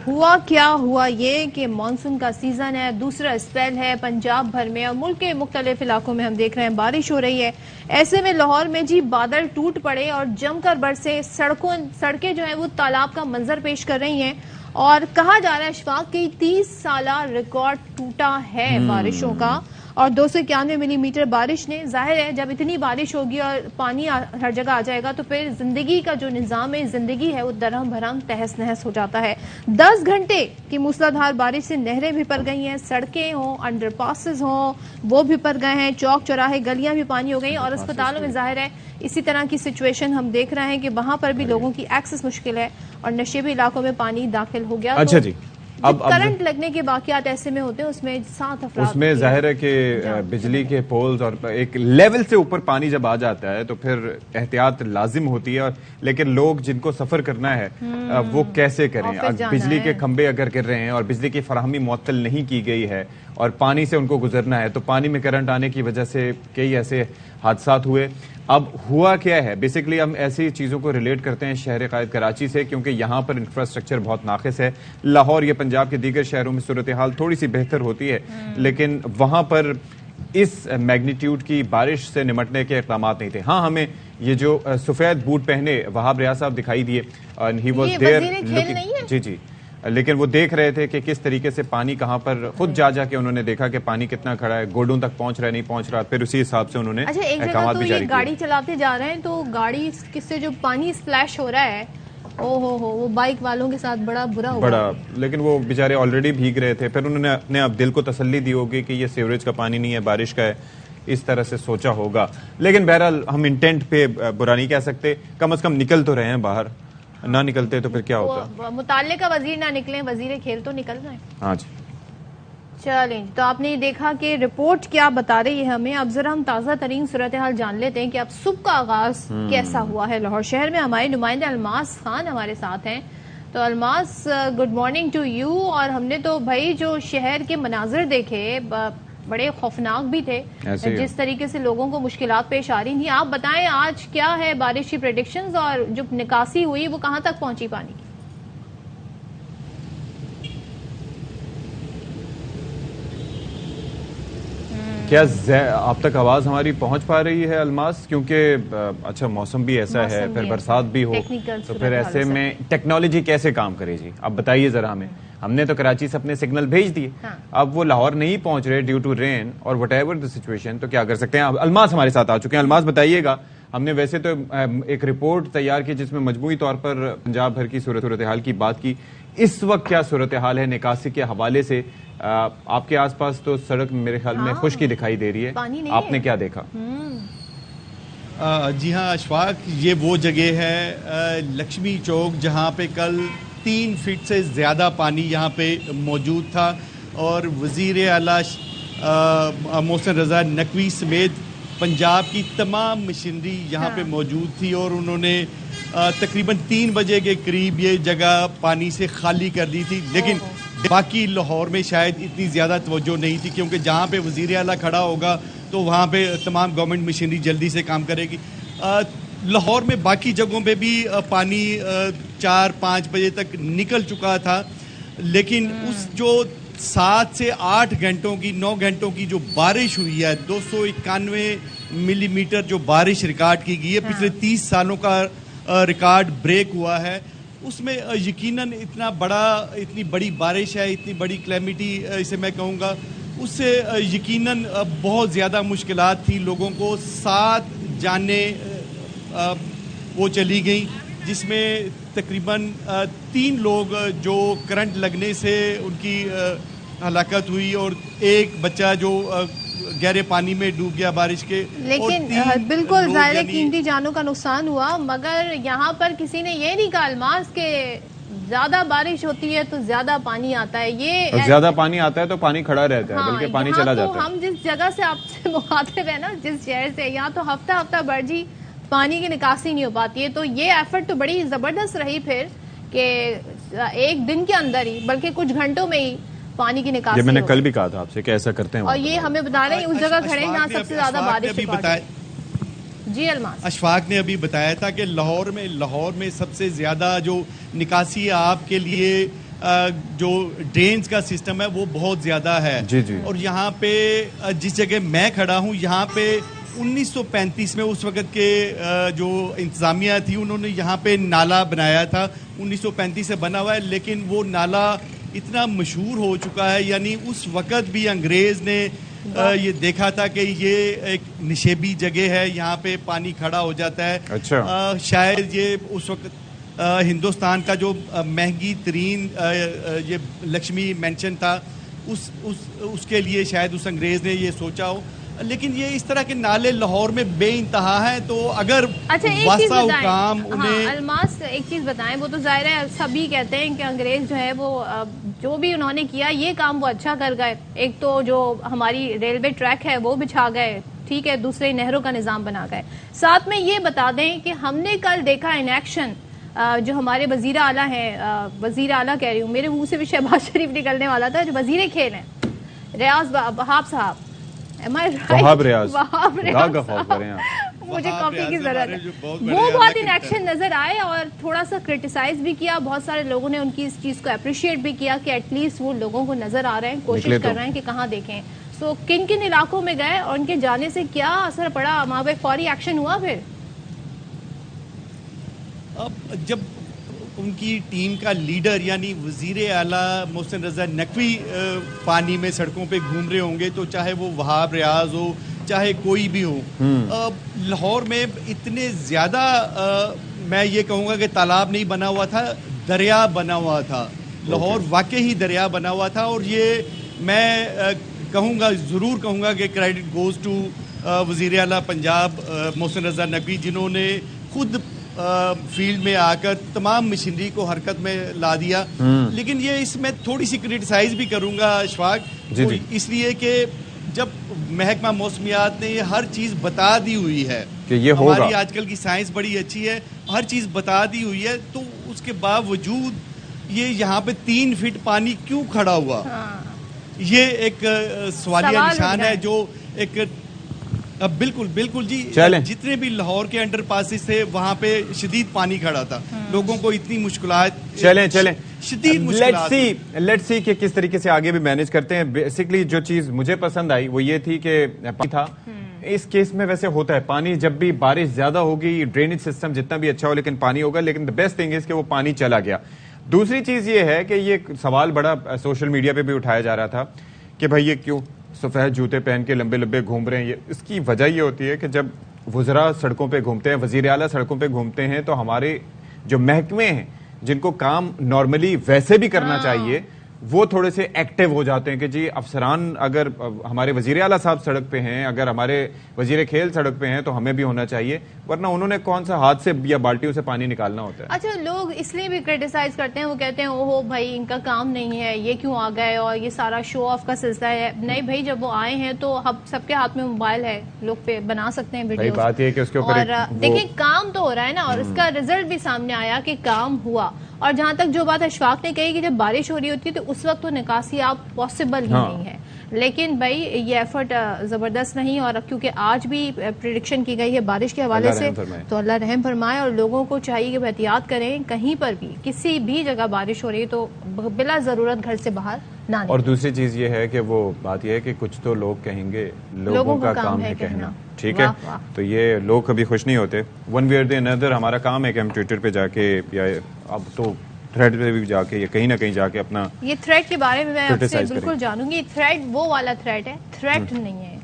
ہوا کیا ہوا یہ کہ مانسون کا سیزن ہے، دوسرا اسپیل ہے پنجاب بھر میں اور ملک کے مختلف علاقوں میں ہم دیکھ رہے ہیں بارش ہو رہی ہے۔ ایسے میں لاہور میں جی بادل ٹوٹ پڑے اور جم کر برسے، سڑکیں جو ہیں وہ تالاب کا منظر پیش کر رہی ہیں اور کہا جا رہا ہے اشفاق کی 30 سالہ ریکارڈ ٹوٹا ہے بارشوں کا، اور 291 ملی میٹر بارش نے، ظاہر ہے جب اتنی بارش ہوگی اور پانی ہر جگہ آ جائے گا تو پھر زندگی کا جو نظام زندگی ہے وہ درہم بھرہم تہس نہس ہو جاتا ہے۔ 10 گھنٹے کی موسلادھار بارش سے نہریں بھی بھر گئی ہیں، سڑکیں ہوں، انڈر پاسز ہوں وہ بھی بھر گئے ہیں، چوک چوراہے گلیاں بھی پانی ہو گئی اور اسپتالوں میں ظاہر ہے اسی طرح کی سچویشن ہم دیکھ رہے ہیں کہ وہاں پر بھی لوگوں کی ایکسس مشکل ہے اور نشیبی علاقوں میں پانی داخل ہو گیا۔ اچھا جی، اب کرنٹ لگنے کے واقعات ایسے میں ہوتے ہیں، اس میں 7 افراد اس میں ظاہر ہے کہ بجلی کے پولز اور ایک لیول سے اوپر پانی جب آ جاتا ہے تو پھر احتیاط لازم ہوتی ہے، لیکن لوگ جن کو سفر کرنا ہے وہ کیسے کریں؟ بجلی کے کھمبے اگر گر رہے ہیں اور بجلی کی فراہمی معطل نہیں کی گئی ہے اور پانی سے ان کو گزرنا ہے تو پانی میں کرنٹ آنے کی وجہ سے کئی ایسے حادثات ہوئے۔ اب ہوا کیا ہے؟ بیسیکلی ہم ایسی چیزوں کو ریلیٹ کرتے ہیں شہر قائد کراچی سے، کیونکہ یہاں پر انفراسٹرکچر بہت ناقص ہے۔ لاہور یا پنجاب کے دیگر شہروں میں صورتحال تھوڑی سی بہتر ہوتی ہے، لیکن وہاں پر اس میگنیٹیوڈ کی بارش سے نمٹنے کے اقدامات نہیں تھے۔ ہاں، ہمیں یہ جو سفید بوٹ پہنے وہاب ریاض صاحب دکھائی دیے، ہی واز دیئر جی جی، لیکن وہ دیکھ رہے تھے کہ کس طریقے سے پانی کہاں پر، خود جا کے انہوں نے دیکھا کہ پانی کتنا کھڑا ہے، گوڈوں تک پہنچ رہا ہے نہیں پہنچ رہا، پھر اسی حساب سے انہوں نے احکامات بھی جاری کیے۔ گاڑی چلاتے جا رہے ہیں تو گاڑی سے جو پانی سپلیش ہو رہا ہے وہ بائک والوں کے ساتھ بڑا برا ہوا، لیکن وہ بیچارے آلریڈی بھیگ رہے تھے، پھر انہوں نے اپنے اب دل کو تسلی دی ہوگی کہ یہ سیوریج کا پانی نہیں ہے، بارش کا ہے، اس طرح سے سوچا ہوگا۔ لیکن بہرحال ہم انٹینٹ پہ برا نہیں کہہ سکتے، کم از کم نکل تو رہے ہیں باہر، نہ نکلتے تو پھر کیا ہوتا؟ متعلقہ وزیر نہ نکلیں، وزیر کھیل تو نکل رہے ہیں۔ ہاں جی چلیں، تو آپ نے دیکھا کہ رپورٹ کیا بتا رہی ہے ہمیں۔ اب ذرا ہم تازہ ترین صورتحال جان لیتے ہیں کہ اب صبح کا آغاز کیسا ہوا ہے لاہور شہر میں۔ ہمارے نمائندے الماس خان ہمارے ساتھ ہیں، تو الماس گڈ مارننگ ٹو یو۔ اور ہم نے تو بھائی جو شہر کے مناظر دیکھے بڑے خوفناک بھی تھے، جس طریقے سے لوگوں کو مشکلات پیش آ رہی تھیں۔ آپ بتائیں آج کیا ہے بارش کی پریڈکشنز اور جو نکاسی ہوئی وہ کہاں تک پہنچی پانی کی؟ کیا آپ تک آواز ہماری پہنچ پا رہی ہے الماس؟ کیونکہ اچھا موسم بھی ایسا ہے، پھر برسات بھی ہو، تو پھر ایسے میں ٹیکنالوجی کیسے کام کرے جی؟ آپ بتائیے ذرا ہمیں۔ ہم نے تو کراچی سے اپنے سگنل بھیج دیے، اب وہ لاہور نہیں پہنچ رہے ڈیو ٹو رین اور وٹ ایور دی سچویشن، تو کیا کر سکتے ہیں؟ الماس ہمارے ساتھ آ چکے ہیں۔ الماس بتائیے گا، ہم نے ویسے تو ایک رپورٹ تیار کی جس میں مجموعی طور پر پنجاب بھر کی صورتحال کی بات کی، اس وقت کیا صورتحال ہے نکاسی کے حوالے سے؟ آپ کے آس پاس تو سڑک میرے خیال میں خشکی دکھائی دے رہی ہے، آپ نے کیا دیکھا؟ جی ہاں اشفاق، یہ وہ جگہ ہے لکشمی چوک جہاں پہ کل 3 فٹ سے زیادہ پانی یہاں پہ موجود تھا، اور وزیر اعلیٰ محسن رضا نقوی سمیت پنجاب کی تمام مشینری یہاں پہ موجود تھی، اور انہوں نے تقریباً 3 بجے کے قریب یہ جگہ پانی سے خالی کر دی تھی۔ لیکن باقی لاہور میں شاید اتنی زیادہ توجہ نہیں تھی، کیونکہ جہاں پہ وزیر اعلیٰ کھڑا ہوگا تو وہاں پہ تمام گورنمنٹ مشینری جلدی سے کام کرے گی۔ لاہور میں باقی جگہوں پہ بھی پانی 4-5 بجے تک نکل چکا تھا، لیکن اس جو 7 سے 8 گھنٹوں کی 9 گھنٹوں کی جو بارش ہوئی ہے، 291 ملی میٹر جو بارش ریکارڈ کی گئی ہے، پچھلے 30 سالوں کا ریکارڈ بریک ہوا ہے۔ اس میں یقیناً اتنی بڑی بارش ہے، اتنی بڑی کلیمٹی اسے میں کہوں گا، اس سے یقیناً بہت زیادہ مشکلات تھی لوگوں کو۔ 7 جانیں وہ چلی گئیں، جس میں تقریباً 3 لوگ جو کرنٹ لگنے سے ان کی ہلاکت ہوئی، اور ایک بچہ جو گہرے پانی میں ڈوب گیا بارش کے۔ لیکن بالکل ظاہر قیمتی جانوں کا نقصان ہوا، مگر یہاں پر کسی نے یہ نہیں کہا الماس کہ زیادہ بارش ہوتی ہے تو زیادہ پانی آتا ہے۔ یہ زیادہ پانی آتا ہے تو پانی کھڑا رہتا ہے، بلکہ پانی چلا جاتا ہے۔ ہم جس جگہ سے آپ سے مخاطب ہیں نا، جس شہر سے، یہاں تو ہفتہ برجی پانی کی نکاسی نہیں ہو پاتی ہے، تو یہ ایفرٹ تو بڑی زبردست رہی پھر کہ ایک دن کے اندر ہی بلکہ کچھ گھنٹوں میں ہی پانی کی نکاسی۔ یہ میں نے کل بھی کہا تھا آپ سے کہ ایسا کرتے ہیں، اور یہ ہمیں بتا رہے ہیں اس جگہ کھڑے جہاں سب سے زیادہ بارش ہے۔ جی الماس، اشفاق نے ابھی بتایا تھا کہ لاہور میں سب سے زیادہ جو نکاسی آپ کے لیے جو ڈرینز کا سسٹم ہے وہ بہت زیادہ ہے. جی جی. اور یہاں پہ جس جگہ میں کھڑا ہوں یہاں پہ 1935 میں اس وقت کے جو انتظامیہ تھی انہوں نے یہاں پہ نالا بنایا تھا. 1935 سے بنا ہوا ہے لیکن وہ نالا اتنا مشہور ہو چکا ہے, یعنی اس وقت بھی انگریز نے یہ دیکھا تھا کہ یہ ایک نشیبی جگہ ہے, یہاں پہ پانی کھڑا ہو جاتا ہے. اچھا. شاید یہ اس وقت ہندوستان کا جو مہنگی ترین یہ لکشمی مینشن تھا اس کے لیے شاید اس انگریز نے یہ سوچا ہو. لیکن یہ اس طرح کے نالے لاہور میں بے انتہا ہیں, تو اگر واسطہ حکام انہیں الماس ایک چیز بتائیں, وہ تو ظاہر ہے سبھی کہتے ہیں کہ انگریز جو ہے وہ جو بھی انہوں نے کیا یہ کام وہ اچھا کر گئے. ایک تو جو ہماری ریلوے ٹریک ہے وہ بچھا گئے, ٹھیک ہے, دوسرے نہروں کا نظام بنا گئے. ساتھ میں یہ بتا دیں کہ ہم نے کل دیکھا ان ایکشن جو ہمارے وزیر اعلیٰ ہیں, وزیر اعلیٰ کہہ رہی ہوں, میرے منہ سے بھی شہباز شریف نکلنے والا تھا, جو وزیر کھیل ہیں ریاض وہاب صاحب, مجھے کاپی کی ضرورت ہے, وہ بہت ان ایکشن نظر آئے اور تھوڑا سا کرٹیسائز بھی کیا. بہت سارے لوگوں نے ان کی اس چیز کو اپریشیٹ بھی کیا کہ ایٹ لیسٹ وہ لوگوں کو نظر آ رہے ہیں, کوشش کر رہے ہیں کہ کہاں دیکھیں. سو کن کن علاقوں میں گئے اور ان کے جانے سے کیا اثر پڑا, وہاں پہ فوری ایکشن ہوا؟ پھر اب جب ان کی ٹیم کا لیڈر یعنی وزیر اعلیٰ محسن رضا نقوی پانی میں سڑکوں پہ گھوم رہے ہوں گے, تو چاہے وہ وہاب ریاض ہو چاہے کوئی بھی ہو, لاہور میں اتنے زیادہ میں یہ کہوں گا کہ تالاب نہیں بنا ہوا تھا, دریا بنا ہوا تھا. لاہور واقعی دریا بنا ہوا تھا. اور یہ میں کہوں گا, ضرور کہوں گا کہ کریڈٹ گوز ٹو وزیر اعلیٰ پنجاب محسن رضا نقوی, جنہوں نے خود فیلڈ میں آ کر تمام مشینری کو حرکت میں لا دیا. لیکن یہ اس میں تھوڑی سی کرٹیسائز بھی کروں گا اشفاق, اس لیے کہ جب محکمہ موسمیات نے یہ ہر چیز بتا دی ہوئی ہے کہ یہ ہوگا, ہماری آج کل کی سائنس بڑی اچھی ہے, ہر چیز بتا دی ہوئی ہے, تو اس کے باوجود یہ یہاں پہ 3 فٹ پانی کیوں کھڑا ہوا, یہ ایک سوالیہ نشان ہے. جو ایک بالکل بالکل جی, جتنے بھی لاہور کے انڈر پاسز تھے وہاں پہ شدید پانی کھڑا تھا, لوگوں کو اتنی مشکلات, چلیں شدید مشکلات. لیٹس سی کہ کس طریقے سے آگے بھی مینج کرتے ہیں. بیسکلی جو چیز مجھے پسند آئی وہ یہ تھی کہ تھا اس کیس میں ویسے ہوتا ہے, پانی جب بھی بارش زیادہ ہوگی, ڈرینیج سسٹم جتنا بھی اچھا ہو لیکن پانی ہوگا, لیکن the best thing is کہ وہ پانی چلا گیا. دوسری چیز یہ ہے کہ یہ سوال بڑا سوشل میڈیا پہ بھی اٹھایا جا رہا تھا کہ بھائی یہ کیوں سفید جوتے پہن کے لمبے لمبے گھوم رہے ہیں. اس کی وجہ یہ ہوتی ہے کہ جب وزراء سڑکوں پہ گھومتے ہیں, وزیر اعلیٰ سڑکوں پہ گھومتے ہیں, تو ہمارے جو محکمے ہیں جن کو کام نارملی ویسے بھی کرنا چاہیے وہ تھوڑے سے ایکٹیو ہو جاتے ہیں کہ جی افسران, اگر ہمارے وزیر اعلیٰ صاحب سڑک پہ ہیں, اگر ہمارے وزیر کھیل سڑک پہ ہیں تو ہمیں بھی ہونا چاہیے, ورنہ انہوں نے کون سا ہاتھ سے یا بالٹیوں سے پانی نکالنا ہوتا ہے. اچھا, لوگ اس لیے بھی کرٹیسائز کرتے ہیں, وہ کہتے ہیں اوہو بھائی ان کا کام نہیں ہے, یہ کیوں آ گئے, اور یہ سارا شو آف کا سلسلہ ہے. نہیں بھائی, جب وہ آئے ہیں تو اب سب کے ہاتھ میں موبائل ہے, لوگ پہ بنا سکتے ہیں ویڈیوز. بات یہ کہ اس کے اوپر اور دیکھیں کام تو ہو رہا ہے نا, اور اس کا رزلٹ بھی سامنے آیا کہ کام ہوا. اور جہاں تک جو بات اشفاق نے کہی کہ جب بارش ہو رہی ہوتی ہے تو اس وقت تو نکاسی آپ پاسبل ہی نہیں ہے, لیکن بھائی یہ ایفرٹ زبردست نہیں. اور کیونکہ آج بھی پریڈکشن کی گئی ہے بارش کے حوالے سے, تو اللہ رحم فرمائے, اور لوگوں کو چاہیے کہ احتیاط کریں, کہیں پر بھی کسی بھی جگہ بارش ہو رہی ہے تو بلا ضرورت گھر سے باہر نہ نکلیں. اور دوسری چیز یہ ہے کہ وہ بات یہ ہے کہ کچھ تو لوگ کہیں گے, لوگوں کا کام ہے کہنا, ٹھیک ہے, تو یہ لوگ کبھی خوش نہیں ہوتے. ون وے اور دی ادر ہمارا کام ہے کہ ہم ٹویٹر پہ جا کے یا اب تو تھریڈ پہ بھی جا کے یا کہیں نہ کہیں جا کے اپنا, یہ تھریڈ کے بارے میں آپ سے بالکل جانوں گی. تھریڈ وہ والا تھریڈ ہے, تھریٹ نہیں ہے.